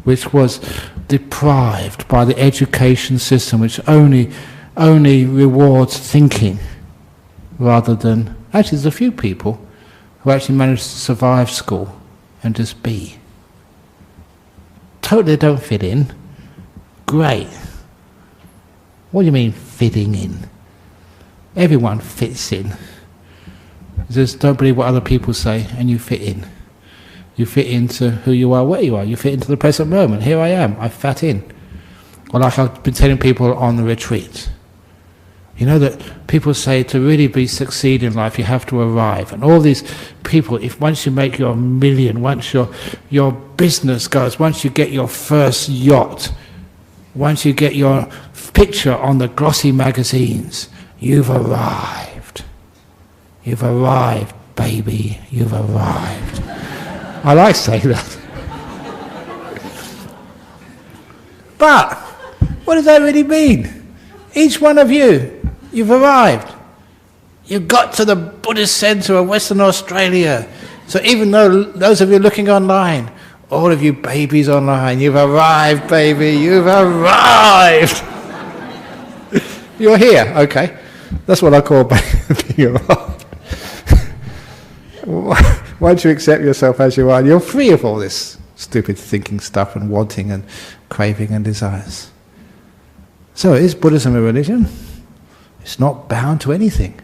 which was deprived by the education system, which only rewards thinking, rather than... Actually, there's a few people who actually managed to survive school and just be. Totally don't fit in. Great. What do you mean, fitting in? Everyone fits in. Just don't believe what other people say, and you fit in. You fit into who you are, where you are. You fit into the present moment. Here I am. I fit in. Or like I've been telling people on the retreat. You know that people say to really succeed in life, you have to arrive. And all these people, if once you make your million, once your business goes, once you get your first yacht, once you get your picture on the glossy magazines, you've arrived. You've arrived, baby. You've arrived. I like saying that. But what does that really mean? Each one of you, you've arrived. You've got to the Buddhist centre of Western Australia. So even though those of you looking online, all of you babies online, you've arrived, baby. You've arrived. You're here, okay. That's what I call being arrived. Once you accept yourself as you are, you're free of all this stupid thinking stuff and wanting and craving and desires. So is Buddhism a religion? It's not bound to anything.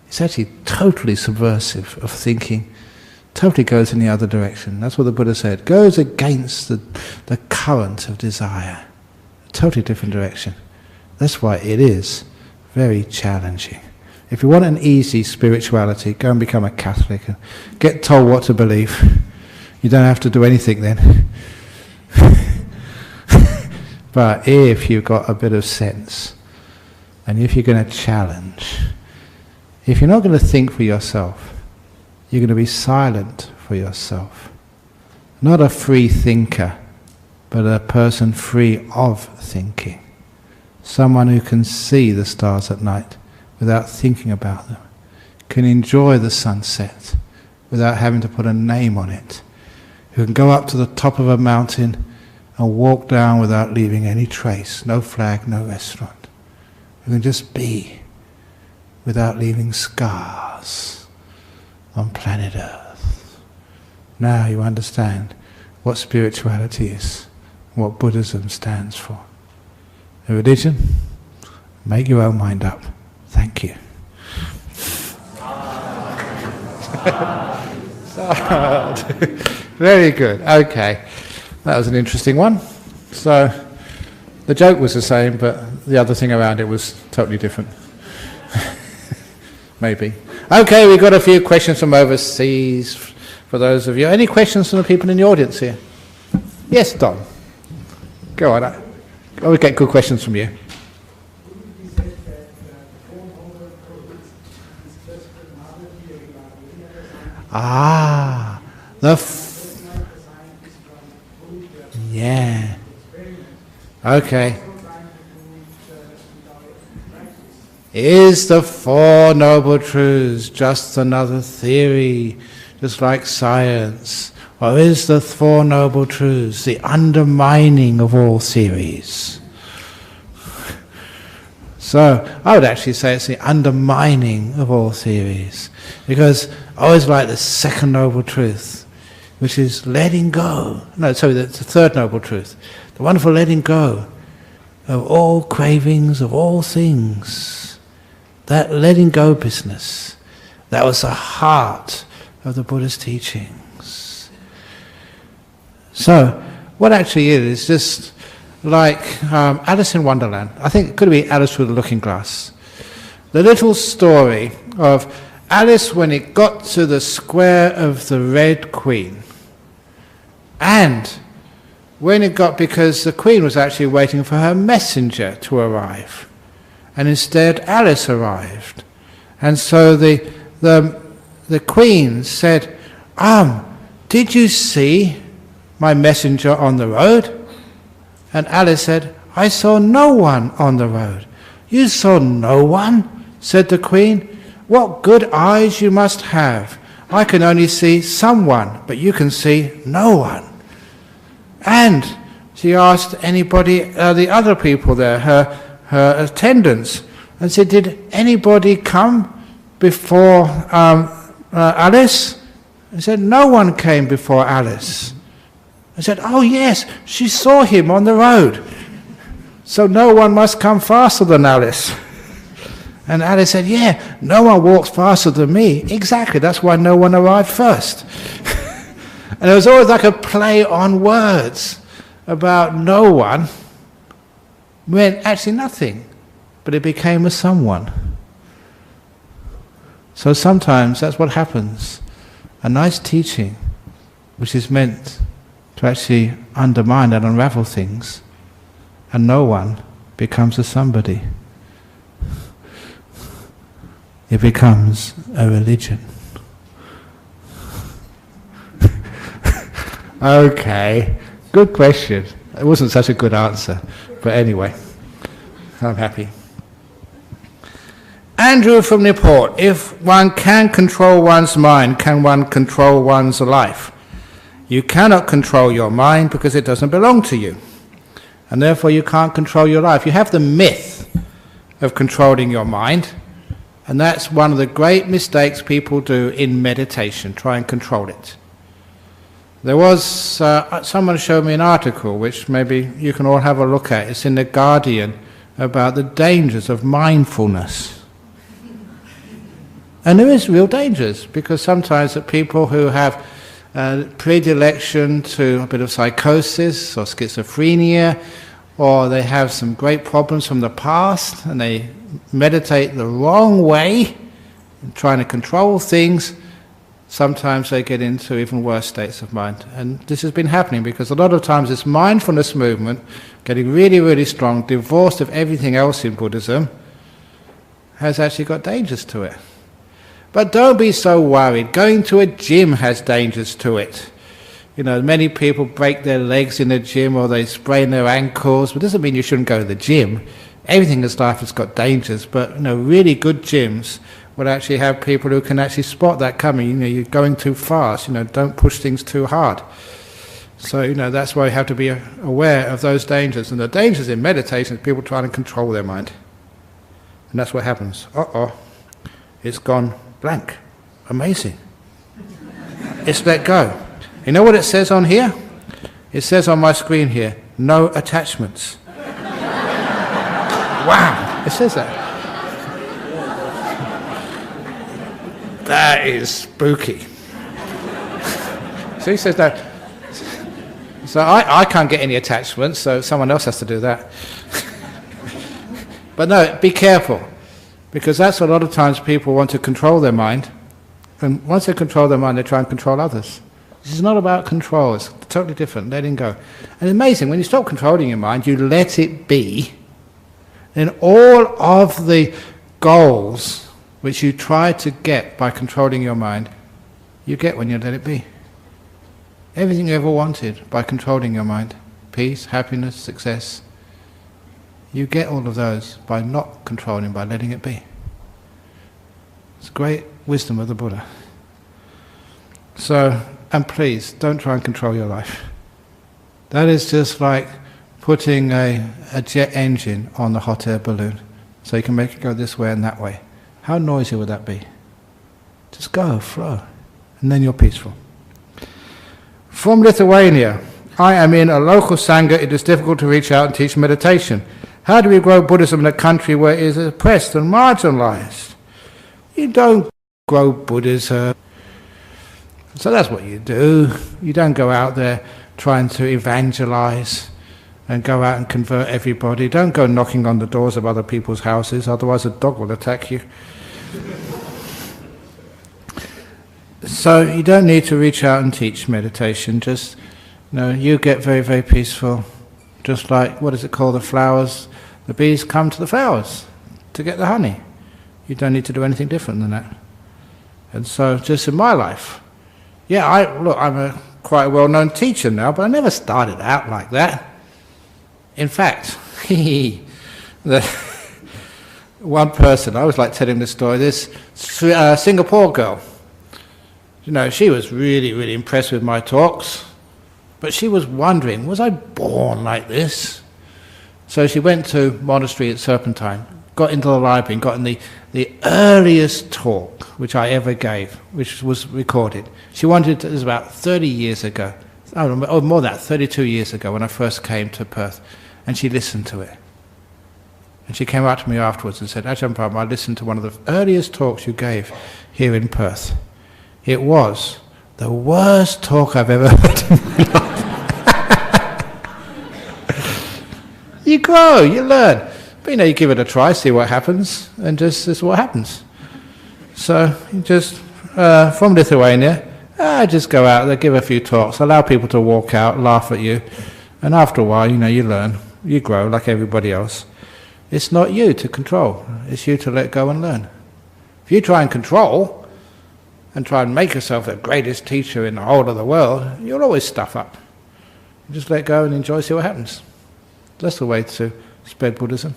It's actually totally subversive of thinking, totally goes in the other direction. That's what the Buddha said. Goes against the current of desire. A totally different direction. That's why it is very challenging. If you want an easy spirituality, go and become a Catholic and get told what to believe. You don't have to do anything then. But if you've got a bit of sense, and if you're going to challenge, if you're not going to think for yourself, you're going to be silent for yourself. Not a free thinker, but a person free of thinking. Someone who can see the stars at night without thinking about them, can enjoy the sunset without having to put a name on it, who can go up to the top of a mountain and walk down without leaving any trace, no flag, no restaurant, who can just be without leaving scars on planet Earth. Now you understand what spirituality is, what Buddhism stands for. A religion? Make your own mind up. Thank you. Very good. Okay. That was an interesting one. So, the joke was the same, but the other thing around it was totally different. Maybe. Okay, we've got a few questions from overseas for those of you. Any questions from the people in the audience here? Yes, Don. Go on. I always get good questions from you. Yeah. Okay. Is the Four Noble Truths just another theory, just like science? Or is the Four Noble Truths the undermining of all theories? So I would actually say it's the undermining of all theories, because I always like the second noble truth, which is letting go. No, sorry, that's the third noble truth. The wonderful letting go of all cravings, of all things. That letting go business, that was the heart of the Buddha's teachings. So, what actually is just like Alice in Wonderland. I think it could be Alice with a Looking Glass. The little story of Alice when it got to the square of the Red Queen. And when it got, because the Queen was actually waiting for her messenger to arrive. And instead Alice arrived. And so the Queen said, did you see my messenger on the road? And Alice said, I saw no one on the road. You saw no one? Said the Queen. What good eyes you must have. I can only see someone, but you can see no one. And she asked anybody, the other people there, her attendants, and said, did anybody come before Alice? And said, no one came before Alice. I said, oh yes, she saw him on the road. So no one must come faster than Alice. And Alice said, yeah, no one walks faster than me. Exactly, that's why no one arrived first. And it was always like a play on words about no one meant actually nothing, but it became a someone. So sometimes that's what happens. A nice teaching, which is meant to actually undermine and unravel things, and no one becomes a somebody. It becomes a religion. Okay, good question. It wasn't such a good answer, but anyway, I'm happy. Andrew from Nepal, if one can control one's mind, can one control one's life? You cannot control your mind because it doesn't belong to you. And therefore you can't control your life. You have the myth of controlling your mind, and that's one of the great mistakes people do in meditation, try and control it. There was, someone showed me an article which maybe you can all have a look at. It's in The Guardian about the dangers of mindfulness. And there is real dangers, because sometimes the people who have predilection to a bit of psychosis or schizophrenia, or they have some great problems from the past and they meditate the wrong way, trying to control things, sometimes they get into even worse states of mind. And this has been happening because a lot of times this mindfulness movement, getting really, really strong, divorced of everything else in Buddhism, has actually got dangers to it. But don't be so worried. Going to a gym has dangers to it. You know, many people break their legs in the gym or they sprain their ankles, but it doesn't mean you shouldn't go to the gym. Everything in life has got dangers, but you know, really good gyms will actually have people who can actually spot that coming. You know, you're going too fast, you know, don't push things too hard. So, you know, that's why you have to be aware of those dangers. And the dangers in meditation is people trying to control their mind. And that's what happens. It's gone blank. Amazing. It's let go. You know what it says on here? It says on my screen here, no attachments. Wow, it says that. That is spooky. So he says no. So I can't get any attachments, so someone else has to do that. But no, be careful. Because that's a lot of times people want to control their mind, and once they control their mind, they try and control others. This is not about control, it's totally different, letting go. And amazing, when you stop controlling your mind, you let it be, then all of the goals which you try to get by controlling your mind, you get when you let it be. Everything you ever wanted by controlling your mind, peace, happiness, success, you get all of those by not controlling, by letting it be. It's great wisdom of the Buddha. So, and please, don't try and control your life. That is just like putting a jet engine on the hot air balloon. So you can make it go this way and that way. How noisy would that be? Just go, flow, and then you're peaceful. From Lithuania. I am in a local Sangha. It is difficult to reach out and teach meditation. How do we grow Buddhism in a country where it is oppressed and marginalized? You don't grow Buddhism. So that's what you do. You don't go out there trying to evangelize and go out and convert everybody. Don't go knocking on the doors of other people's houses, otherwise a dog will attack you. So you don't need to reach out and teach meditation. Just, you get very, very peaceful. Just like, what is it called, the flowers? The bees come to the flowers to get the honey. You don't need to do anything different than that. And so, just in my life, I'm quite a well-known teacher now, but I never started out like that. In fact, one person, I always like telling this story, this Singapore girl, she was really, really impressed with my talks, but she was wondering, was I born like this? So she went to monastery at Serpentine, got into the library and got in the earliest talk which I ever gave, which was recorded. She wanted it was about 30 years ago, or more than that, 32 years ago when I first came to Perth, and she listened to it. And she came up to me afterwards and said, Ajahn Brahm, I listened to one of the earliest talks you gave here in Perth. It was the worst talk I've ever heard in my life. You grow, you learn. But you give it a try, see what happens, and just this is what happens. So you just, from Lithuania, just go out there, give a few talks, allow people to walk out, laugh at you, and after a while, you learn, you grow like everybody else. It's not you to control, it's you to let go and learn. If you try and control, and try and make yourself the greatest teacher in the whole of the world, you'll always stuff up. You just let go and enjoy, see what happens. That's the way to spread Buddhism.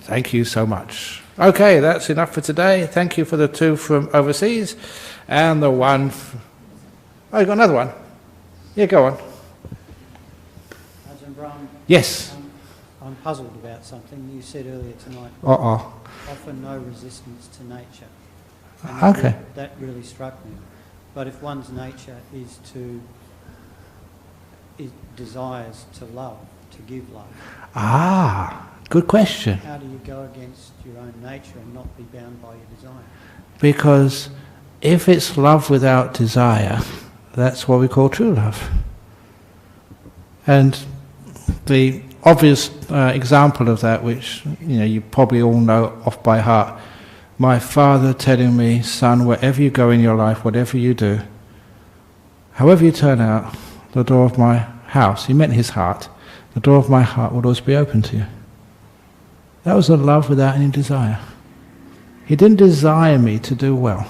Thank you so much. Okay, that's enough for today. Thank you for the two from overseas, and the one... Oh, you got another one? Yeah, go on.
Ajahn Brahm.
Yes.
I'm puzzled about something you said earlier tonight. Offer no resistance to nature. And
okay.
That really struck me. But if one's nature is desires to love, to give love. Good question. How do you go against your own nature and not be bound by your desire? Because
if it's love without desire, that's what we call true love. And the obvious example of that, which you probably all know off by heart, my father telling me, son, wherever you go in your life, whatever you do, however you turn out, the door of my house, he meant his heart, the door of my heart will always be open to you. That was a love without any desire. He didn't desire me to do well.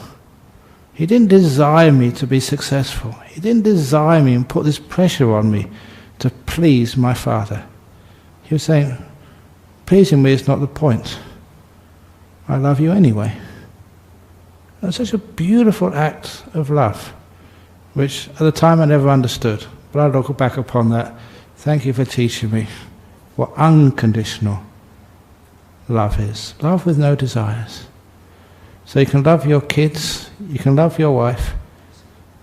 He didn't desire me to be successful. He didn't desire me and put this pressure on me to please my father. He was saying, pleasing me is not the point. I love you anyway. That's such a beautiful act of love, which at the time I never understood. But I look back upon that. Thank you for teaching me what unconditional love is. Love with no desires. So you can love your kids, you can love your wife,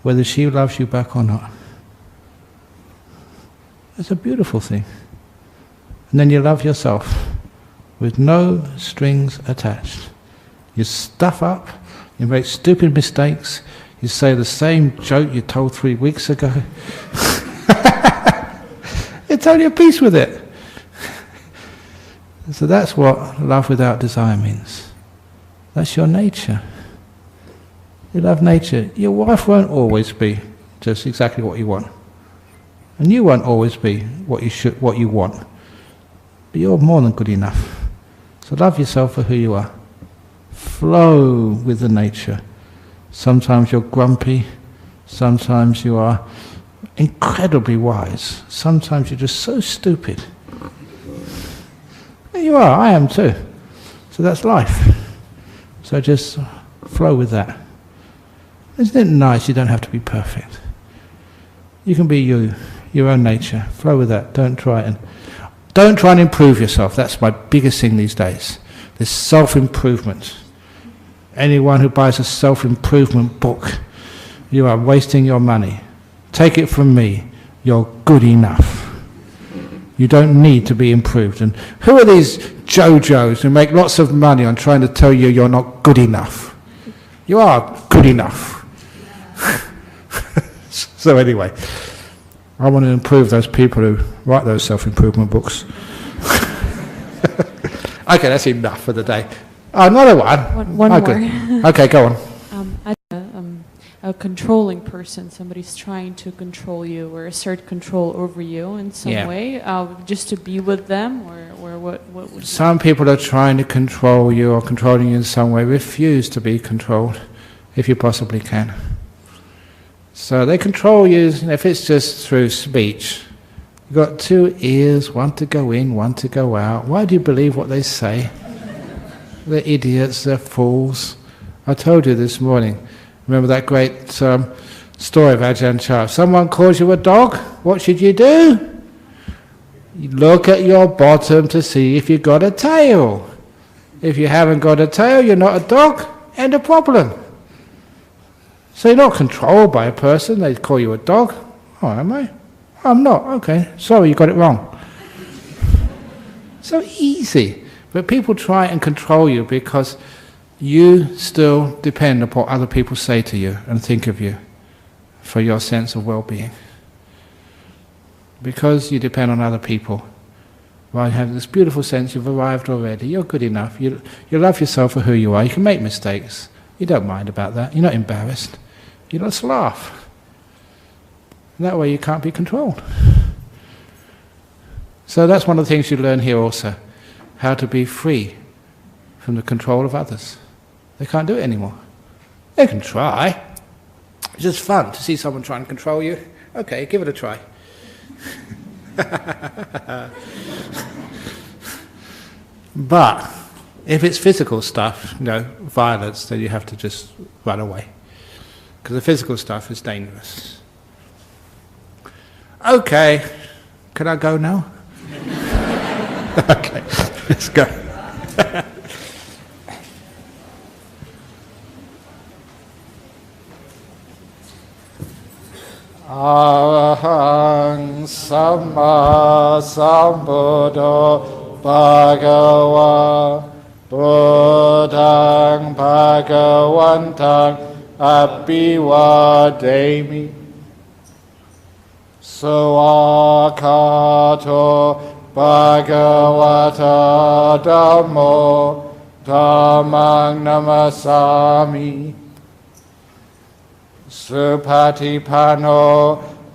whether she loves you back or not. It's a beautiful thing. And then you love yourself with no strings attached. You stuff up, you make stupid mistakes, you say the same joke you told 3 weeks ago. It's only a peace with it. So that's what love without desire means. That's your nature. You love nature. Your wife won't always be just exactly what you want. And you won't always be what you want. But you're more than good enough. So love yourself for who you are. Flow with the nature. Sometimes you're grumpy. Sometimes you are incredibly wise. Sometimes you're just so stupid. There you are, I am too. So that's life. So just flow with that. Isn't it nice you don't have to be perfect? You can be you, your own nature. Flow with that. Don't try it. Don't try and improve yourself. That's my biggest thing these days. This self-improvement. Anyone who buys a self-improvement book, you are wasting your money. Take it from me, you're good enough. You don't need to be improved. And who are these JoJos who make lots of money on trying to tell you you're not good enough? You are good enough. So anyway, I want to improve those people who write those self-improvement books. Okay, that's enough for the day. Oh, another one.
One more.
Good. Okay, go on.
A controlling person, somebody's trying to control you or assert control over you in some way, just to be with them, or what would
some people are trying to control you or controlling you in some way. Refuse to be controlled if you possibly can. So they control you, if it's just through speech. You've got two ears, one to go in, one to go out. Why do you believe what they say? They're idiots, they're fools. I told you this morning, remember that great story of Ajahn Brahm? Someone calls you a dog, what should you do? You look at your bottom to see if you've got a tail. If you haven't got a tail, you're not a dog, end of problem. So you're not controlled by a person, they call you a dog. Oh, am I? I'm not, okay, sorry, you got it wrong. So easy. But people try and control you because you still depend upon what other people say to you and think of you for your sense of well-being. Because you depend on other people, well, you have this beautiful sense you've arrived already, you're good enough, you love yourself for who you are, you can make mistakes, you don't mind about that, you're not embarrassed, you just laugh. And that way you can't be controlled. So that's one of the things you learn here also, how to be free from the control of others. They can't do it anymore. They can try. It's just fun to see someone trying to control you. Okay, give it a try. But if it's physical stuff, violence, then you have to just run away. Because the physical stuff is dangerous. Okay, can I go now? Okay, let's go. Arahang Samma Sambuddho Bhagava Buddhang Bhagavantang Abhivademi Sawakato Bhagavata Dhammo Dhammang Namasami Supatipano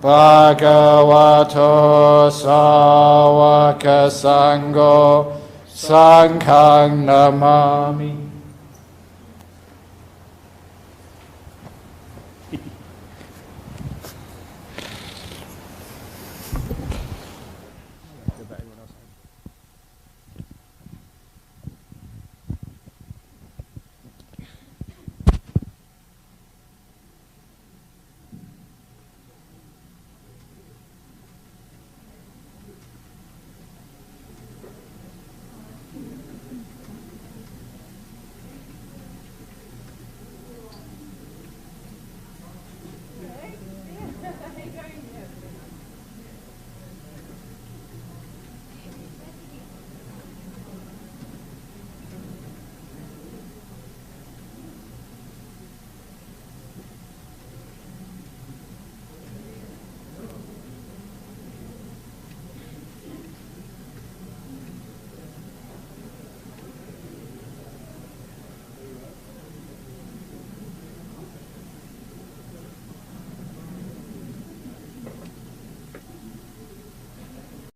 Bhagavato Sāvaka Sangho Sanghang Namami.